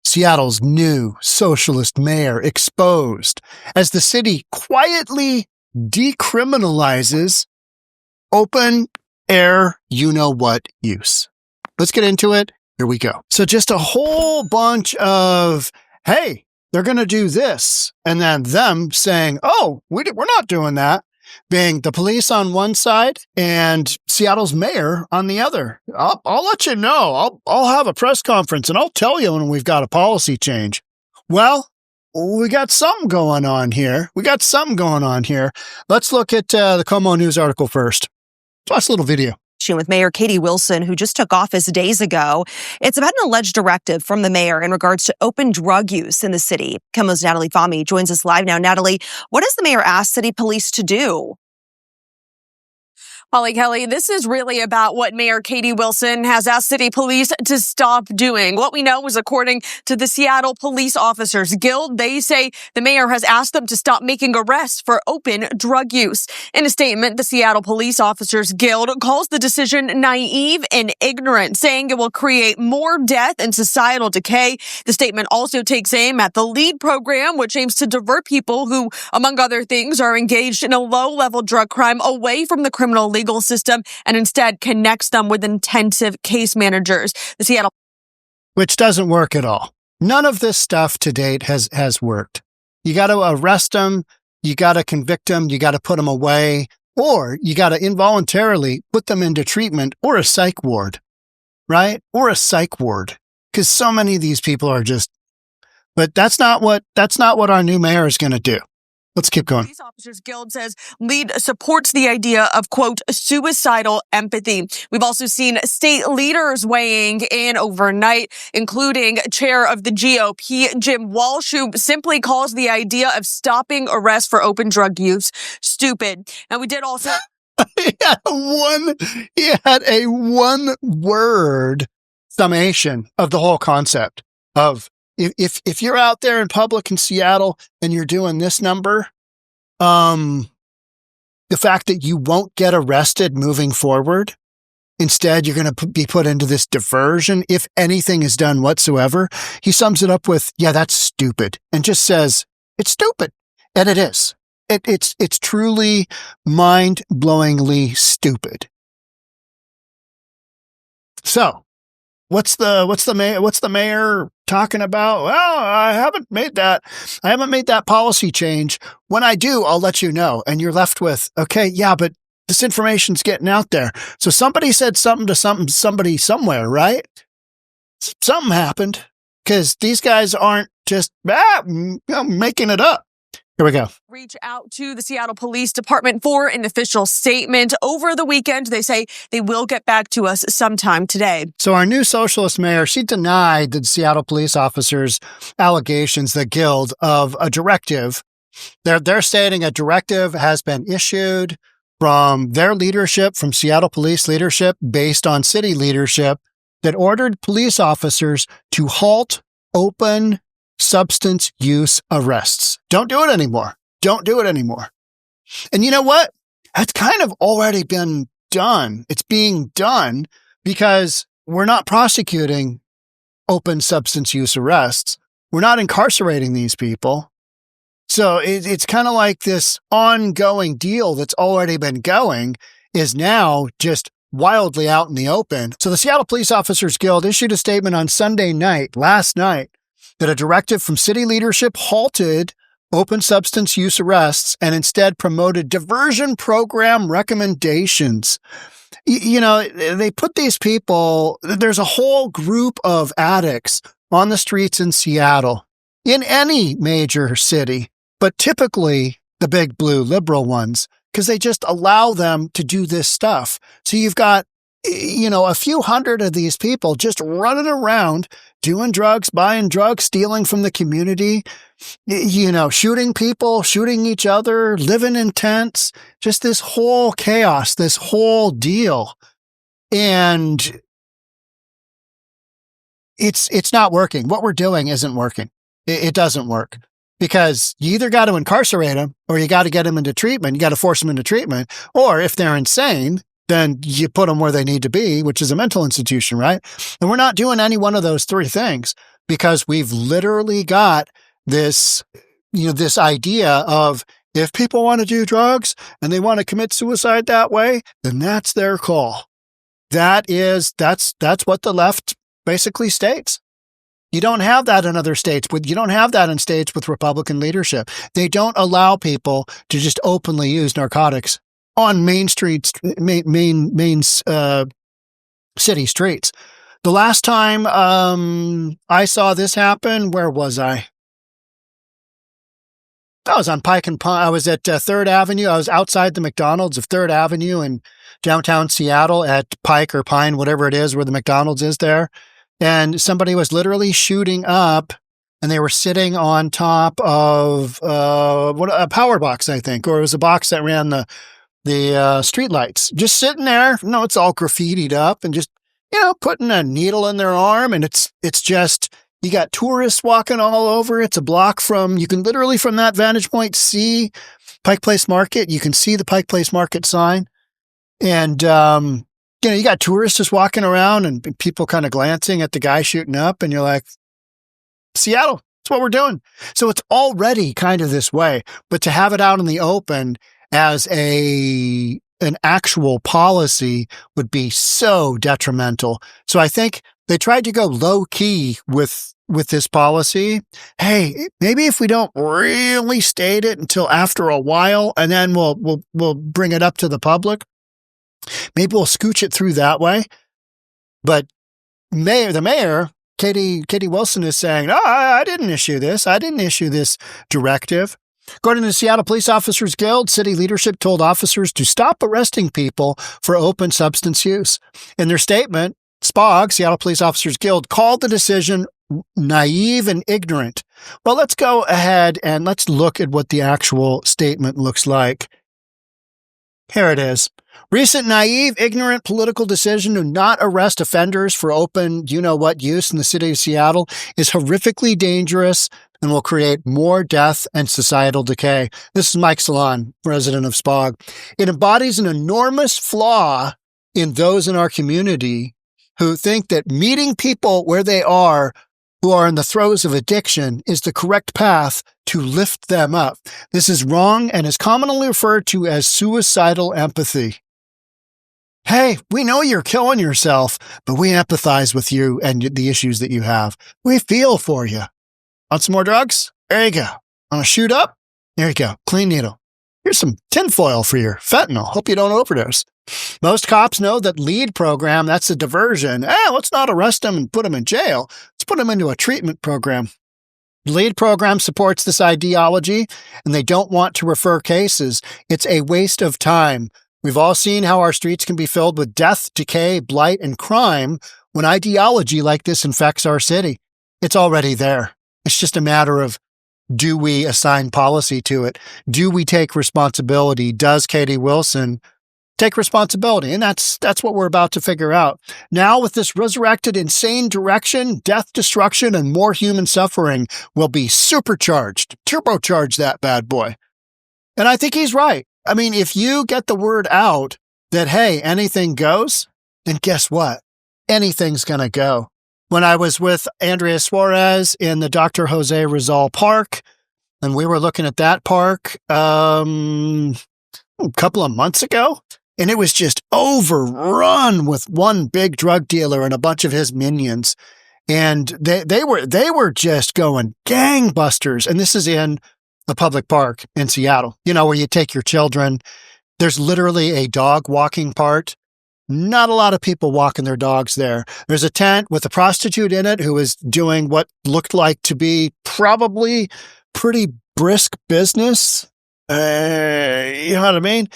Seattle's new socialist mayor exposed as the city quietly decriminalizes open air you-know-what use. Let's get into it. Here we go. So just a whole bunch of, hey, they're going to do this, and then them saying, oh, we're not doing that, being the police on one side and Seattle's mayor on the other. I'll let you know. I'll have a press conference and I'll tell you when we've got a policy change. Well, we got something going on here. Let's look at the Como News article first. Last little video. With Mayor Katie Wilson, who just took office days ago. It's about an alleged directive from the mayor in regards to open drug use in the city. Como's 𝗪𝗡𝗪 joins us live now. Natalie, what has the mayor asked city police to do? Holly Kelly, this is really about what Mayor Katie Wilson has asked city police to stop doing. What we know is, according to the Seattle Police Officers Guild, they say the mayor has asked them to stop making arrests for open drug use. In a statement, the Seattle Police Officers Guild calls the decision naive and ignorant, saying it will create more death and societal decay. The statement also takes aim at the LEAD program, which aims to divert people who, among other things, are engaged in a low-level drug crime away from the criminal legal system and instead connects them with intensive case managers. The Seattle, which doesn't work at all. None of this stuff to date has worked. You got to arrest them, you got to convict them, you got to put them away, or you got to involuntarily put them into treatment or a psych ward, right? Or a psych ward, because so many of these people are just. But that's not what our new mayor is going to do. Let's keep going. Police Officers Guild says LEAD supports the idea of, quote, suicidal empathy. We've also seen state leaders weighing in overnight, including chair of the GOP, Jim Walsh, who simply calls the idea of stopping arrests for open drug use stupid. And we did also. He had a one-word summation of the whole concept of, If you're out there in public in Seattle and you're doing this number, the fact that you won't get arrested moving forward, instead you're going to be put into this diversion if anything is done whatsoever. He sums it up with, yeah, that's stupid, and just says it's stupid. And it is. It's truly mind-blowingly stupid. So, What's the mayor talking about? Well, I haven't made that policy change. When I do, I'll let you know. And you're left with, okay, yeah, but this information's getting out there. So somebody said something to somebody somewhere, right? Something happened, because these guys aren't just making it up. Here we go. Reach out to the Seattle Police Department for an official statement. Over the weekend, they say they will get back to us sometime today. So our new socialist mayor, she denied the Seattle police officers' allegations, the Guild, of a directive. They're stating a directive has been issued from their leadership, from Seattle police leadership, based on city leadership, that ordered police officers to halt open substance use arrests. Don't do it anymore. And you know what? That's kind of already been done. It's being done because we're not prosecuting open substance use arrests. We're not incarcerating these people. So it's kind of like this ongoing deal that's already been going is now just wildly out in the open. So the Seattle Police Officers Guild issued a statement on Sunday night, last night, that a directive from city leadership halted open substance use arrests and instead promoted diversion program recommendations. You know, they put these people, there's a whole group of addicts on the streets in Seattle, in any major city, but typically the big blue liberal ones, because they just allow them to do this stuff. So you've got, a few hundred of these people just running around, doing drugs, buying drugs, stealing from the community, shooting people, shooting each other, living in tents, just this whole chaos, this whole deal. And it's not working. What we're doing isn't working. It doesn't work, because you either got to incarcerate them or you got to get them into treatment. You got to force them into treatment. Or if they're insane, then you put them where they need to be, which is a mental institution, right? And we're not doing any one of those three things. because we've literally got this, this idea of if people want to do drugs and they want to commit suicide that way, then that's their call. That's what the left basically states. You don't have that in other states. You don't have that in states with Republican leadership. They don't allow people to just openly use narcotics on main streets, city streets. The last time I saw this happen, where was I? I was on Pike and Pine. I was at 3rd Avenue. I was outside the McDonald's of 3rd Avenue in downtown Seattle at Pike or Pine, whatever it is, where the McDonald's is there. And somebody was literally shooting up, and they were sitting on top of a power box, I think, or it was a box that ran the street lights. Just sitting there. No, it's all graffitied up and just, putting a needle in their arm. And it's just, you got tourists walking all over. It's a block you can literally from that vantage point see Pike Place Market. You can see the Pike Place Market sign. And, you got tourists just walking around and people kind of glancing at the guy shooting up. And you're like, Seattle, that's what we're doing. So it's already kind of this way. But to have it out in the open as an actual policy would be so detrimental. So I think they tried to go low key with this policy. Hey, maybe if we don't really state it until after a while, and then we'll bring it up to the public. Maybe we'll scooch it through that way. But the mayor, Katie Wilson, is saying, "No, I didn't issue this. I didn't issue this directive." According to the Seattle Police Officers Guild, city leadership told officers to stop arresting people for open substance use. In their statement, SPOG, Seattle Police Officers Guild, called the decision naive and ignorant. Well, let's go ahead and let's look at what the actual statement looks like. Here it is. Recent naive, ignorant political decision to not arrest offenders for open you-know-what use in the city of Seattle is horrifically dangerous and will create more death and societal decay. This is 𝗪𝗧𝗏, president of SPOG. It embodies an enormous flaw in those in our community who think that meeting people where they are who are in the throes of addiction is the correct path to lift them up. This is wrong and is commonly referred to as suicidal empathy. Hey, we know you're killing yourself, but we empathize with you and the issues that you have. We feel for you. Want some more drugs? There you go. Want to shoot up? There you go. Clean needle. Here's some tinfoil for your fentanyl. Hope you don't overdose. Most cops know that LEAD program, that's a diversion. Let's not arrest them and put them in jail. Let's put them into a treatment program. The LEAD program supports this ideology, and they don't want to refer cases. It's a waste of time. We've all seen how our streets can be filled with death, decay, blight, and crime when ideology like this infects our city. It's already there. It's just a matter of, do we assign policy to it? Do we take responsibility? Does Katie Wilson take responsibility? And that's what we're about to figure out. Now, with this resurrected insane direction, death, destruction, and more human suffering will be supercharged, turbocharge that bad boy. And I think he's right. I mean, if you get the word out that, hey, anything goes, then guess what? Anything's going to go. When I was with Andrea Suarez in the Dr. Jose Rizal Park, and we were looking at that park a couple of months ago, and it was just overrun with one big drug dealer and a bunch of his minions. And they were just going gangbusters. And this is in a public park in Seattle, where you take your children. There's literally a dog walking part. Not a lot of people walking their dogs there. There's a tent with a prostitute in it who was doing what looked like to be probably pretty brisk business. You know what I mean?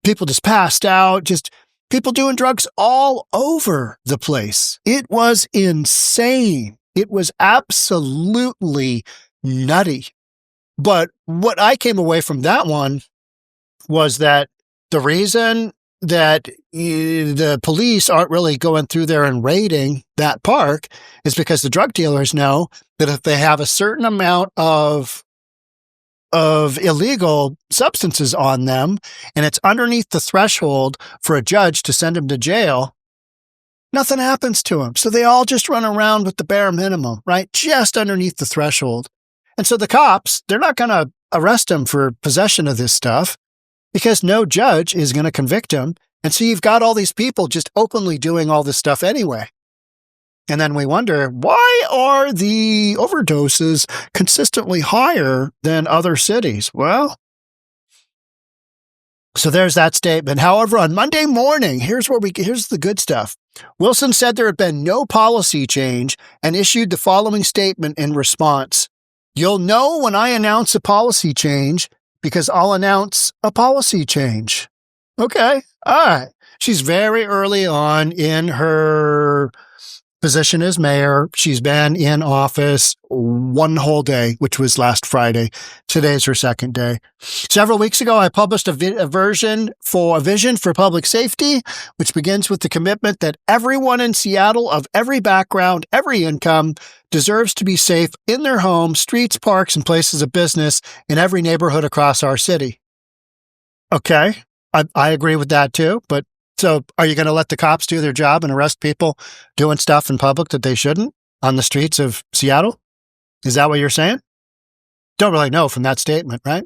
People just passed out, just people doing drugs all over the place. It was insane. It was absolutely nutty. But what I came away from that one was that the reason that the police aren't really going through there and raiding that park is because the drug dealers know that if they have a certain amount of illegal substances on them and it's underneath the threshold for a judge to send them to jail, Nothing happens to them. So they all just run around with the bare minimum, right? Just underneath the threshold. And so the cops, they're not going to arrest him for possession of this stuff because no judge is going to convict him. And so you've got all these people just openly doing all this stuff anyway. And then we wonder, why are the overdoses consistently higher than other cities? Well, so there's that statement. However, on Monday morning, here's the good stuff. Wilson said there had been no policy change and issued the following statement in response. You'll know when I announce a policy change because I'll announce a policy change. Okay. All right. She's very early on in her position as mayor. She's been in office one whole day, which was last Friday. Today's her second day. Several weeks ago, I published a vision for public safety, which begins with the commitment that everyone in Seattle of every background, every income, deserves to be safe in their homes, streets, parks, and places of business in every neighborhood across our city. Okay, I agree with that too, but so are you going to let the cops do their job and arrest people doing stuff in public that they shouldn't on the streets of Seattle? Is that what you're saying? Don't really know from that statement, right?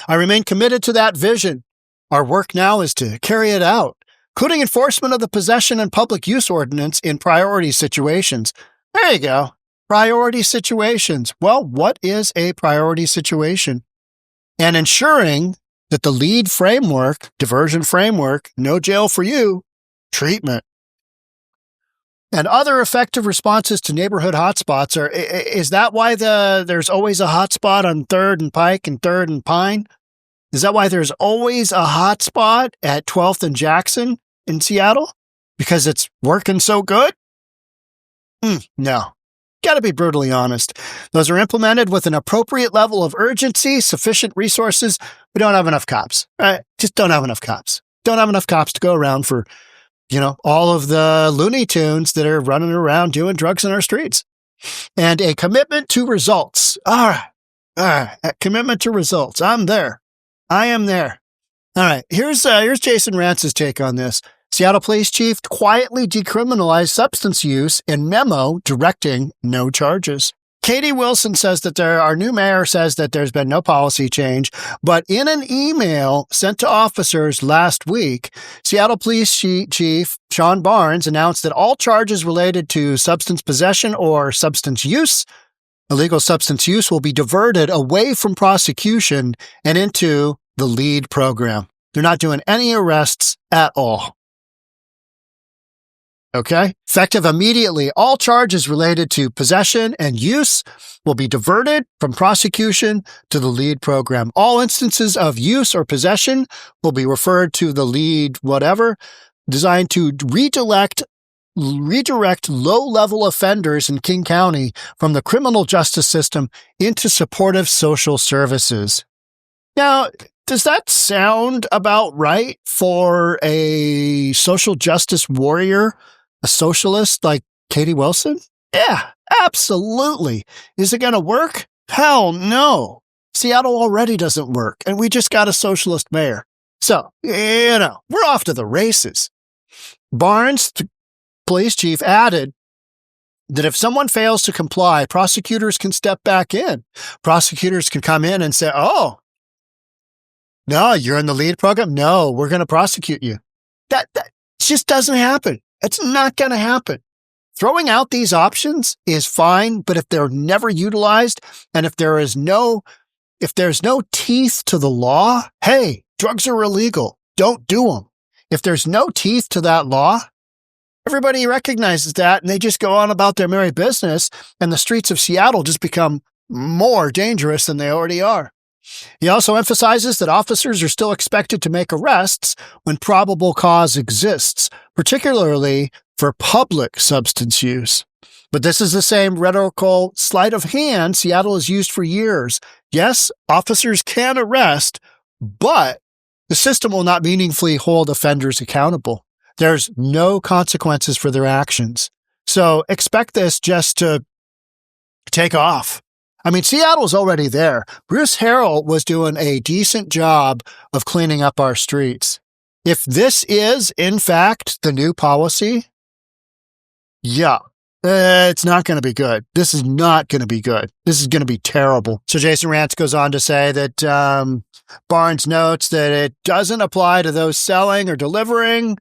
I remain committed to that vision. Our work now is to carry it out, including enforcement of the possession and public use ordinance in priority situations. There you go. Priority situations. Well, what is a priority situation? And ensuring that the LEAD framework, diversion framework, no jail for you, treatment, and other effective responses to neighborhood hotspots is that why there's always a hotspot on 3rd and Pike and 3rd and Pine? Is that why there's always a hotspot at 12th and Jackson in Seattle? Because it's working so good? No. Got to be brutally honest. Those are implemented with an appropriate level of urgency, sufficient resources. We don't have enough cops, right? Just don't have enough cops. Don't have enough cops to go around for, all of the Looney Tunes that are running around doing drugs in our streets. And a commitment to results. All right. A commitment to results. I'm there. I am there. All right. Here's Jason Rance's take on this. Seattle Police Chief quietly decriminalized substance use in memo directing no charges. Katie Wilson says that our new mayor says that there's been no policy change, but in an email sent to officers last week, Seattle Police Chief Sean Barnes announced that all charges related to substance possession or substance use, illegal substance use, will be diverted away from prosecution and into the LEAD program. They're not doing any arrests at all. Okay? Effective immediately, all charges related to possession and use will be diverted from prosecution to the LEAD program. All instances of use or possession will be referred to the LEAD whatever, designed to redirect low-level offenders in King County from the criminal justice system into supportive social services. Now, does that sound about right for a social justice warrior, a socialist like Katie Wilson? Yeah, absolutely. Is it going to work? Hell no. Seattle already doesn't work, and we just got a socialist mayor. So, we're off to the races. Barnes, the police chief, added that if someone fails to comply, prosecutors can step back in. Prosecutors can come in and say, oh, no, you're in the LEAD program? No, we're going to prosecute you. That just doesn't happen. It's not going to happen. Throwing out these options is fine, but if they're never utilized and if there's no teeth to the law, hey, drugs are illegal. Don't do them. If there's no teeth to that law, everybody recognizes that and they just go on about their merry business and the streets of Seattle just become more dangerous than they already are. He also emphasizes that officers are still expected to make arrests when probable cause exists, particularly for public substance use. But this is the same rhetorical sleight of hand Seattle has used for years. Yes, officers can arrest, but the system will not meaningfully hold offenders accountable. There's no consequences for their actions. So expect this just to take off. I mean, Seattle's already there. Bruce Harrell was doing a decent job of cleaning up our streets. If this is, in fact, the new policy, Yeah. It's not going to be good. This is not going to be good. This is going to be terrible. So Jason Rantz goes on to say that Barnes notes that it doesn't apply to those selling or delivering.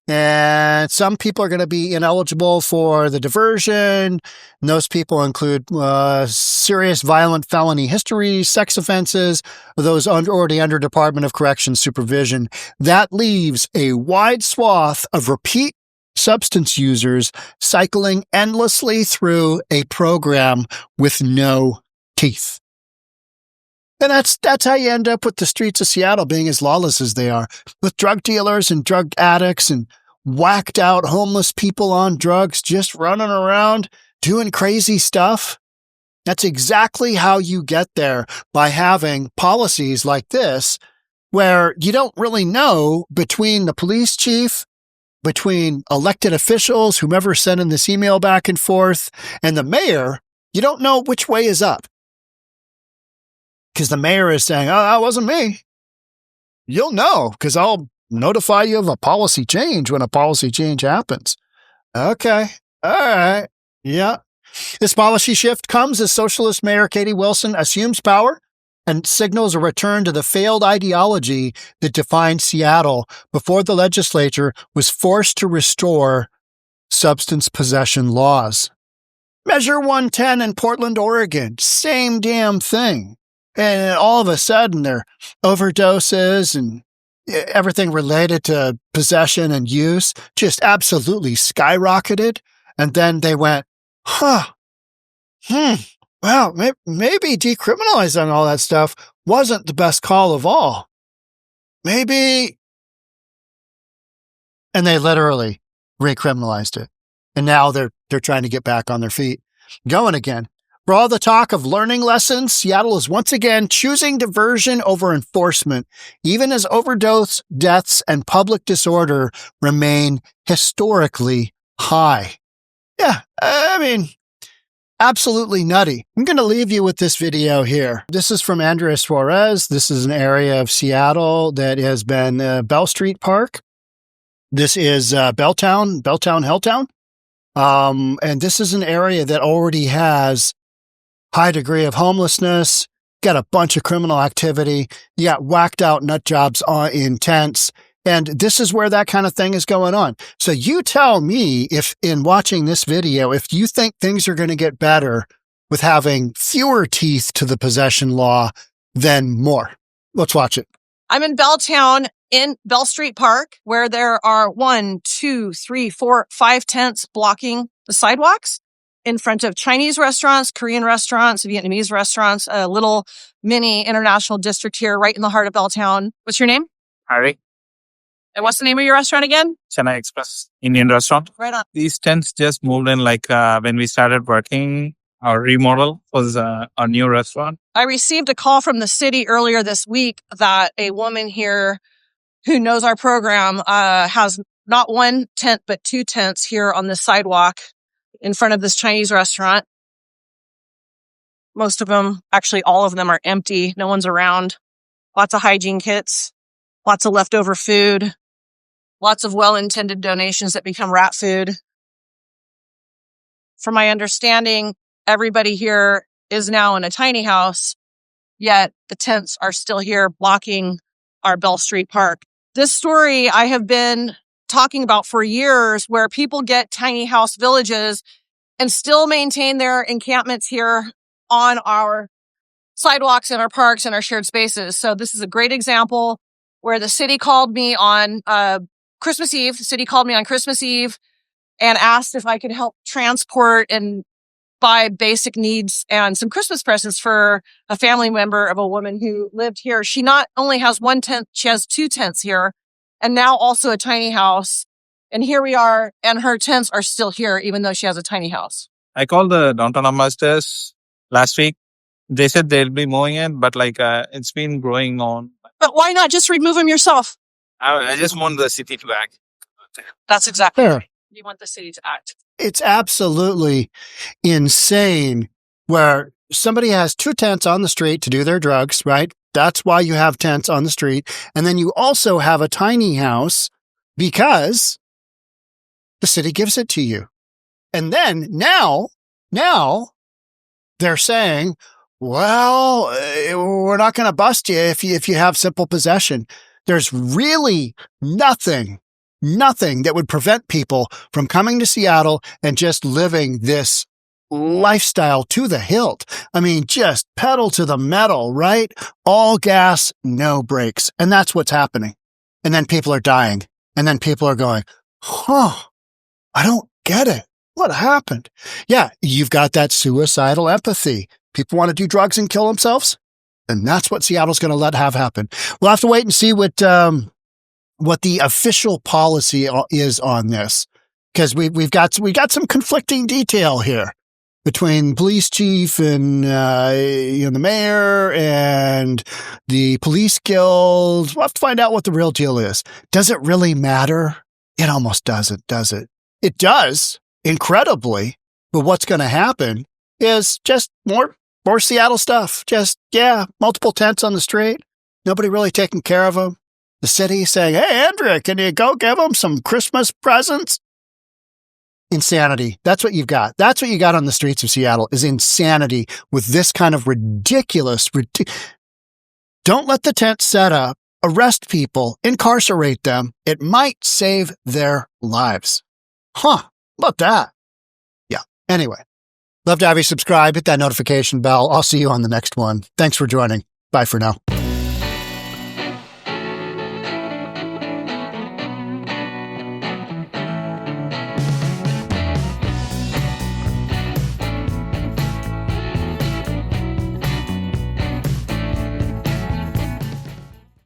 And some people are going to be ineligible for the diversion. And those people include serious violent felony history, sex offenses, those already under Department of Corrections supervision. That leaves a wide swath of repeat substance users cycling endlessly through a program with no teeth. And that's how you end up with the streets of Seattle being as lawless as they are, with drug dealers and drug addicts and whacked out homeless people on drugs just running around doing crazy stuff. That's exactly how you get there, by having policies like this where you don't really know, between the police chief, between elected officials, whomever sending this email back and forth, and the mayor, you don't know which way is up. Because the mayor is saying, oh, that wasn't me. You'll know, because I'll notify you of a policy change when a policy change happens. Okay. All right. Yeah. This policy shift comes as Socialist Mayor Katie Wilson assumes power and signals a return to the failed ideology that defined Seattle before the legislature was forced to restore substance possession laws. Measure 110 in Portland, Oregon, same damn thing. And all of a sudden, their overdoses and everything related to possession and use just absolutely skyrocketed. And then they went, well, maybe decriminalizing all that stuff wasn't the best call of all. Maybe. And they literally recriminalized it. And now they're trying to get back on their feet, going again. For all the talk of learning lessons, Seattle is once again choosing diversion over enforcement, even as overdose deaths and public disorder remain historically high. Yeah, I mean, absolutely nutty. I'm going to leave you with this video here. This is from Andres Suarez. This is an area of Seattle that has been Bell Street Park. This is Belltown, Helltown. And this is an area that already has high degree of homelessness, got a bunch of criminal activity, you got whacked out nut jobs in tents, and this is where that kind of thing is going on. So you tell me, if in watching this video, if you think things are going to get better with having fewer teeth to the possession law than more. Let's watch it. I'm in Belltown in Bell Street Park, where there are 1, 2, 3, 4, 5 tents blocking the sidewalks in front of Chinese restaurants, Korean restaurants, Vietnamese restaurants, a little mini international district here right in the heart of Belltown. What's your name? Harry. And what's the name of your restaurant again? Chennai Express Indian restaurant. Right on. These tents just moved in when we started working. Our remodel was our new restaurant. I received a call from the city earlier this week that a woman here who knows our program has not 1 tent, but 2 tents here on the sidewalk in front of this Chinese restaurant. Most of them, actually all of them, are empty. No one's around. Lots of hygiene kits, lots of leftover food, lots of well-intended donations that become rat food. From my understanding, everybody here is now in a tiny house, yet the tents are still here blocking our Bell Street Park. This story I have been talking about for years, where people get tiny house villages and still maintain their encampments here on our sidewalks and our parks and our shared spaces. So this is a great example where the city called me on Christmas Eve. The city called me on Christmas Eve and asked if I could help transport and buy basic needs and some Christmas presents for a family member of a woman who lived here. She not only has 1 tent, she has 2 tents here, and now also a tiny house. And here we are, and her tents are still here, even though she has a tiny house. I called the downtown ambassadors last week. They said they'll be moving it, but it's been growing on. But why not just remove them yourself? I just want the city to act. That's exactly Sure. You want the city to act. It's absolutely insane where somebody has 2 tents on the street to do their drugs, right? That's why you have tents on the street. And then you also have a tiny house because the city gives it to you. And then now they're saying, well, we're not going to bust you if you have simple possession. There's really nothing that would prevent people from coming to Seattle and just living this lifestyle to the hilt. I mean, just pedal to the metal, right? All gas, no brakes. And that's what's happening. And then people are dying. And then people are going, I don't get it. What happened? Yeah, you've got that suicidal empathy. People want to do drugs and kill themselves. And that's what Seattle's going to let happen. We'll have to wait and see what the official policy is on this, because we've got some conflicting detail here between police chief and the mayor and the police guild. We'll have to find out what the real deal is. Does it really matter? It almost doesn't, does it? It does, incredibly. But what's going to happen is just more Seattle stuff. Just, multiple tents on the street. Nobody really taking care of them. The city saying, hey, Andrea, can you go give them some Christmas presents? Insanity. That's what you've got. That's what you got on the streets of Seattle, is insanity with this kind of ridiculous. Don't let the tent set up. Arrest people. Incarcerate them. It might save their lives. How about that? Yeah. Anyway, love to have you subscribe. Hit that notification bell. I'll see you on the next one. Thanks for joining. Bye for now.